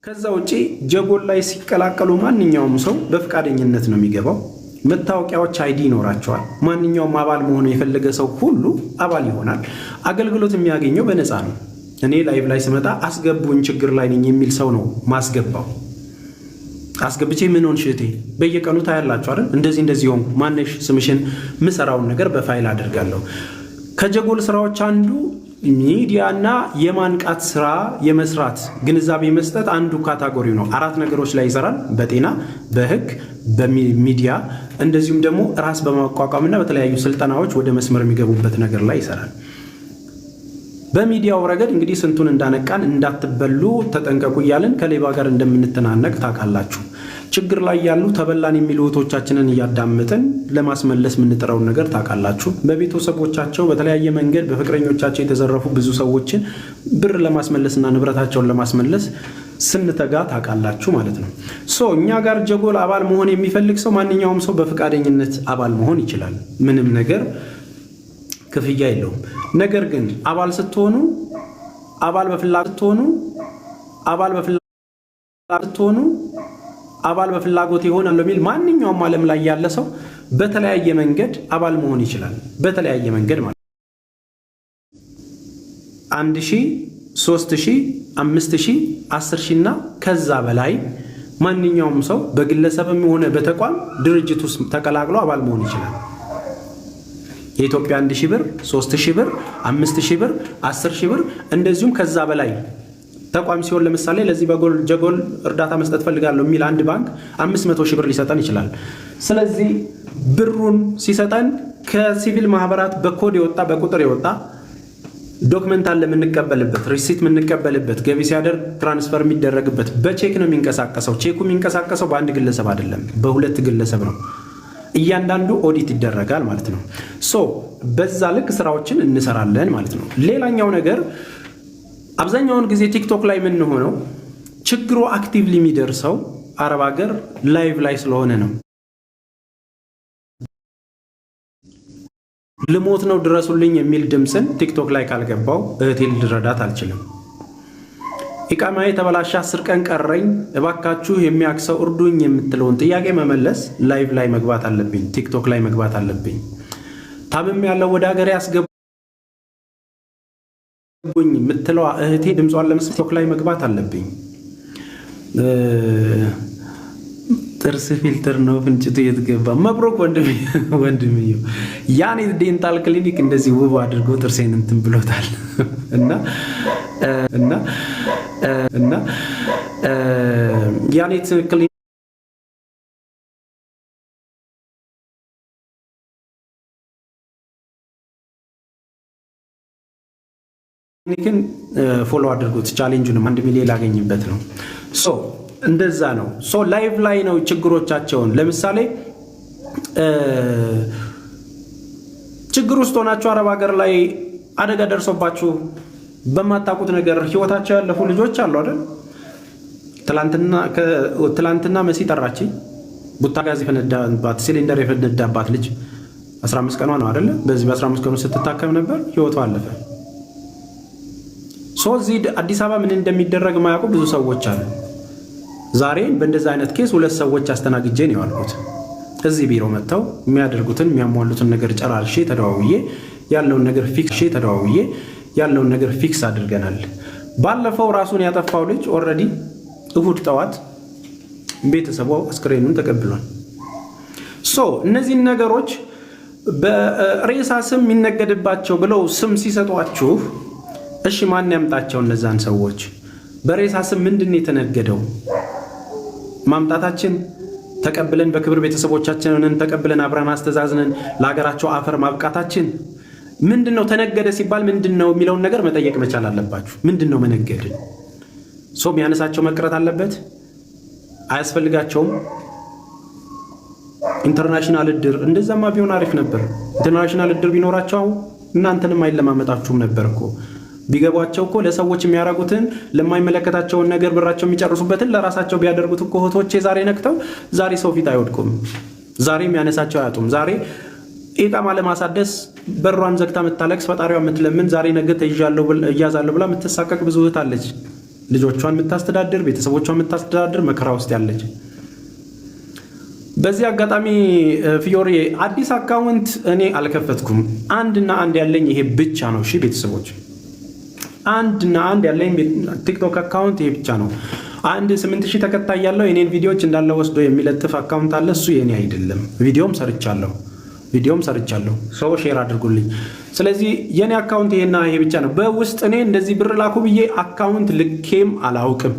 ከዛ ውጪ ጀጎል ላይ ሲቀላቀሉ ማንኛውም ሰው በፍቃደኝነት ነው የሚገባው። መታወቂያዎች አይዲ ይኖራቸዋል። ማንኛውም አባል መሆን የፈለገ ሰው ሁሉ አባል ይሆናል። አገልግሎት የሚያገኘው በነፃ ነው። እኔ ላይቭ ላይ ስመጣ አስገቡኝ ችግር ላይ ነኝ የሚል ሰው ነው ማስገባው። አስገብቼ ምን ሆንሽ እህቴ በየቀኑ ታያላችሁ አይደል? እንደዚህ ሆንኩ ማነሽ ስምሽን ምሰራውን ነገር በፋይል አደርጋለሁ። ከጀጎል ስራዎች አንዱ ሚዲያና የማንቃት ስራ የመስራት ግንዛቤ መስጠት አንዱ ካታጎሪ ነው። 4 ነገሮች ላይ ይሰራል። በጤና፣ በህግ፣ በሚዲያ እንደዚሁም ደግሞ ራስ በማቋቋምና በተለያዩ ስልጠናዎች ወደ መስመር የሚገቡበት ነገር ላይ ይሰራል። በሚዲያው ረገድ እንግዲህ ስንቱን እንዳነቃን እንዳትበሉ ተጠንቀቁ እያልን ከሌባ ጋር እንደምንተናነቅ ታውቃላችሁ። ችግር ላይ ያሉ ተበላን የሚሉ እህቶቻችንን እያዳመጥን ለማስመለስ የምንጥረውን ነገር ታውቃላችሁ። በቤተሰቦቻቸው በተለያየ መንገድ በፍቅረኞቻቸው የተዘረፉ ብዙ ሰዎችን ብር ለማስመለስና ንብረታቸውን ለማስመለስ ስንተጋ ታውቃላችሁ ማለት ነው። እኛ ጋር ጀጎል አባል መሆን የሚፈልግ ሰው ማንኛውም ሰው በፍቃደኝነት አባል መሆን ይችላል። ምንም ነገር ክፍያ የለውም። ነገር ግን አባል ስትሆኑ አባል በፍላጎት ይሆናል የሚል ማንኛውም ዓለም ላይ ያለ ሰው በተለያየ መንገድ አባል መሆን ይችላል። በተለያየ መንገድ ማለት 1000፣ 3000፣ 5000፣ 10000 እና ከዛ በላይ ማንኛውም ሰው በግለሰብም ሆነ በተቋም ድርጅት ውስጥ ተቀላቅሎ አባል መሆን ይችላል። የኢትዮጵያ 1000 ብር፣ 3000 ብር፣ 5000 ብር፣ 10000 ብር እንደዚሁም ከዛ በላይ ተቋም ሲሆን ለምሳሌ ለዚህ ጀጎል እርዳታ መስጠት ፈልጋለሁ የሚል አንድ ባንክ 500,000 ብር ሊሰጠን ይችላል። ስለዚህ ብሩን ሲሰጠን ከሲቪል ማህበራት በኮድ የወጣ በቁጥር የወጣ ዶክመንት አለ የምንቀበልበት፣ ሪሲት የምንቀበልበት፣ ገቢ ሲያደርግ ትራንስፈር የሚደረግበት በቼክ ነው የሚንቀሳቀሰው። ቼኩ የሚንቀሳቀሰው በአንድ ግለሰብ አይደለም፣ በሁለት ግለሰብ ነው። እያንዳንዱ ኦዲት ይደረጋል ማለት ነው። በዛ ልክ ስራዎችን እንሰራለን ማለት ነው። ሌላኛው ነገር አብዛኛውን ጊዜ ቲክቶክ ላይ ምን ሆነው ችግሩ አክቲቭሊ የሚደርሰው አረብ ሀገር ላይቭ ላይ ስለሆነ ነው። ልሞት ነው ድረሱልኝ የሚል ድምፅን ቲክቶክ ላይ ካልገባው እህቴ ልረዳት አልችልም። ኢቃማ የተበላሸ 10 ቀን ቀረኝ እባካችሁ የሚያክሰው እርዱኝ የምትለውን ጥያቄ መመለስ ላይቭ ላይ መግባት አለብኝ። ቲክቶክ ላይ መግባት አለብኝ። ታምም ያለው ወደ ሀገር ያስገቡኝ የምትለው እህቴ ድምጿን ለመስማት ቲክቶክ ላይ መግባት አለብኝ። ጥርስ ፊልተር ነው ፍንጭቱ የተገባ መብሮክ ወንድምዬው ያኔት ዴንታል ክሊኒክ እንደዚህ ውብ አድርጎ ጥርሴን እንትን ብሎታል እና ያኔት ክሊኒክን ፎሎ አድርጉት። ቻሌንጁንም 1 ሚሊዮን ላገኝበት ነው። እንደዛ ነው። ላይቭ ላይ ነው ችግሮቻቸውን። ለምሳሌ ችግር ውስጥ ሆናችሁ አረብ ሀገር ላይ አደጋ ደርሶባችሁ በማታውቁት ነገር ህይወታቸው ያለፉ ልጆች አሉ አይደል? ትላንትና መሲ ጠራች። ቡታጋዝ የፈነዳባት ሲሊንደር የፈነዳባት ልጅ 15 ቀኗ ነው አይደል? በዚህ በ15 ቀኑ ስትታከም ነበር፣ ህይወቷ አለፈ። እዚህ አዲስ አበባ ምን እንደሚደረግ ማያውቁ ብዙ ሰዎች አሉ። ዛሬ በእንደዛ አይነት ኬስ 2 ሰዎች አስተናግጄ ነው ያልኩት። እዚህ ቢሮ መጥተው የሚያደርጉትን የሚያሟሉትን ነገር ጨራርሼ ተደዋውዬ ያለውን ነገር ፊክስ አድርገናል። ባለፈው ራሱን ያጠፋው ልጅ ኦልሬዲ እሁድ ጠዋት ቤተሰቡ አስክሬኑን ተቀብሏል። እነዚህ ነገሮች በሬሳ ስም የሚነገድባቸው ብለው ስም ሲሰጧችሁ እሺ ማን ያምጣቸው? እነዛን ሰዎች በሬሳ ስም ምንድን የተነገደው? ማምጣታችን ተቀብለን በክብር ቤተሰቦቻችንን ተቀብለን አብረን አስተዛዝነን ለሀገራቸው አፈር ማብቃታችን ምንድነው? ተነገደ ሲባል ምንድነው የሚለውን ነገር መጠየቅ መቻል አለባችሁ። ምንድነው መነገድ? የሚያነሳቸው መቅረት አለበት? አያስፈልጋቸውም? ኢንተርናሽናል እድር እንደዛማ ቢሆን አሪፍ ነበር። ኢንተርናሽናል እድር ቢኖራቸው እናንተንም አይለማመጣችሁም ነበር እኮ። ቢገባቸው እኮ ለሰዎች የሚያረጉትን ለማይመለከታቸውን ነገር ብራቸው የሚጨርሱበትን ለራሳቸው ቢያደርጉት እኮ እህቶቼ ዛሬ ነክተው ዛሬ ሰው ፊት አይወድቁም። ዛሬ የሚያነሳቸው አያጡም። ዛሬ ኢቃማ ለማሳደስ በሯን ዘግታ የምታለቅስ ፈጣሪዋ የምትለምን ዛሬ ነገ እያዛለሁ ብላ የምትሳቀቅ ብዙ እህት አለች። ልጆቿን የምታስተዳድር ቤተሰቦቿን የምታስተዳድር መከራ ውስጥ ያለች። በዚህ አጋጣሚ ፊዮሪ አዲስ አካውንት እኔ አልከፈትኩም። አንድና አንድ ያለኝ ይሄ ብቻ ነው። እሺ ቤተሰቦች፣ አንድና አንድ ያለኝ ቲክቶክ አካውንት ይሄ ብቻ ነው። አንድ 8000 ተከታይ ያለው የኔን ቪዲዮዎች እንዳለ ወስዶ የሚለጥፍ አካውንት አለ። እሱ የኔ አይደለም። ቪዲዮም ሰርቻለሁ። ሰው ሼር አድርጉልኝ። ስለዚህ የኔ አካውንት ይሄና ይሄ ብቻ ነው። በውስጥ እኔ እንደዚህ ብር ላኩ ብዬ አካውንት ልኬም አላውቅም።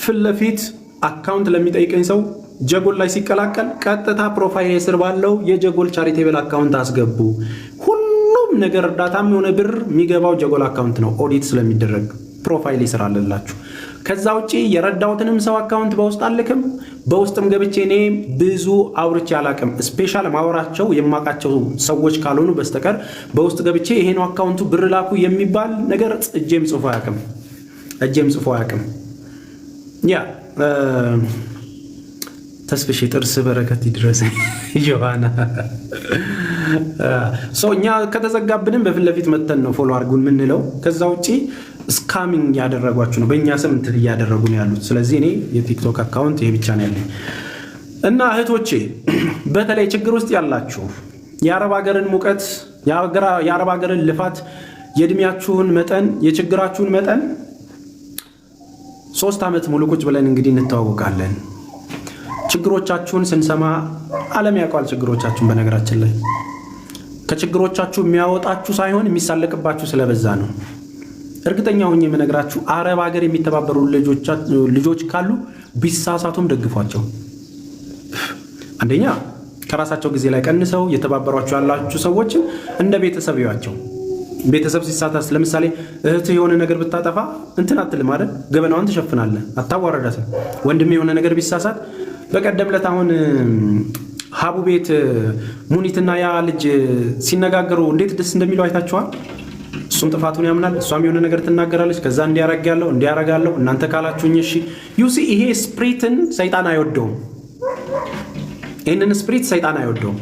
ፊት ለፊት አካውንት ለሚጠይቀኝ ሰው ጀጎል ላይ ሲቀላቀል ቀጥታ ፕሮፋይል ስር ባለው የጀጎል ቻሪቴብል አካውንት አስገቡ። ሁሉም ነገር እርዳታም የሆነ ብር የሚገባው ጀጎል አካውንት ነው፣ ኦዲት ስለሚደረግ ፕሮፋይል ይስራልላችሁ። ከዛ ውጪ የረዳውትንም ሰው አካውንት በውስጥ አልክም። በውስጥም ገብቼ እኔ ብዙ አውርቼ አላቅም። ስፔሻል ማወራቸው የማቃቸው ሰዎች ካልሆኑ በስተቀር በውስጥ ገብቼ ይሄ ነው አካውንቱ ብር ላኩ የሚባል ነገር እጄም ጽፎ አያቅም። ያ ተስፍሽ ጥርስ በረከት ይድረስ ዮሐና እኛ ከተዘጋብንም በፊት ለፊት መተን ነው ፎሎ አድርጉን የምንለው። ከዛ ውጪ ስካሚንግ ያደረጓችሁ ነው፣ በእኛ ስም እንትን እያደረጉ ነው ያሉት። ስለዚህ እኔ የቲክቶክ አካውንት ይሄ ብቻ ነው ያለኝ። እና እህቶቼ በተለይ ችግር ውስጥ ያላችሁ የአረብ ሀገርን ሙቀት፣ የአረብ ሀገርን ልፋት፣ የእድሜያችሁን መጠን፣ የችግራችሁን መጠን 3 ዓመት ሙሉ ቁጭ ብለን እንግዲህ እንተዋወቃለን። ችግሮቻችሁን ስንሰማ ዓለም ያውቃል ችግሮቻችሁን። በነገራችን ላይ ከችግሮቻችሁ የሚያወጣችሁ ሳይሆን የሚሳለቅባችሁ ስለበዛ ነው። እርግጠኛ ሆኜ የምነግራችሁ አረብ ሀገር የሚተባበሩ ልጆች ካሉ ቢሳሳቱም ደግፏቸው። አንደኛ ከራሳቸው ጊዜ ላይ ቀንሰው የተባበሯቸው ያላችሁ ሰዎችን እንደ ቤተሰብ ይዋቸው። ቤተሰብ ሲሳሳት ለምሳሌ እህት የሆነ ነገር ብታጠፋ እንትን አትልም አይደል? ገበናዋን ትሸፍናለህ፣ አታዋረዳትም። ወንድም የሆነ ነገር ቢሳሳት በቀደም ዕለት አሁን ሀቡ ቤት ሙኒትና ያ ልጅ ሲነጋገሩ እንዴት ደስ እንደሚለው አይታችኋል። እሱም ጥፋቱን ያምናል፣ እሷም የሆነ ነገር ትናገራለች። ከዛ እንዲያረጋለሁ እናንተ ካላችሁኝ እሺ። ዩሲ ይሄ ስፕሪትን ሰይጣን አይወደውም። ይህንን ስፕሪት ሰይጣን አይወደውም።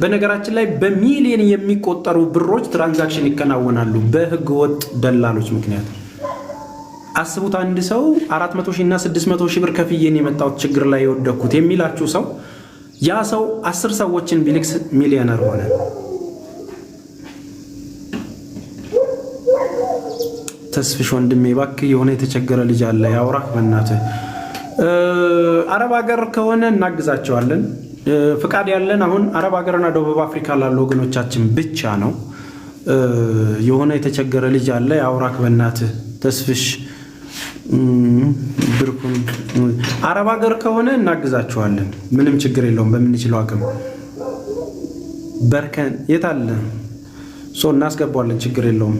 በነገራችን ላይ በሚሊዮን የሚቆጠሩ ብሮች ትራንዛክሽን ይከናወናሉ በህገ ወጥ ደላሎች ምክንያት። አስቡት፣ አንድ ሰው 400,000 እና 600,000 ብር ከፍዬን የመጣሁት ችግር ላይ የወደኩት የሚላችሁ ሰው ያ ሰው 10 ሰዎችን ቢልክስ ሚሊዮነር ሆነ። ተስፍሽ ወንድሜ እባክህ የሆነ የተቸገረ ልጅ አለ ያውራህ በእናትህ። አረብ ሀገር ከሆነ እናግዛቸዋለን። ፍቃድ ያለን አሁን አረብ ሀገርና ደቡብ አፍሪካ ላሉ ወገኖቻችን ብቻ ነው። የሆነ የተቸገረ ልጅ አለ ያውራህ በእናትህ ተስፍሽ። ብርኩን አረብ ሀገር ከሆነ እናግዛቸዋለን፣ ምንም ችግር የለውም። በምንችለው አቅም በርከን የታለ እናስገባዋለን፣ ችግር የለውም።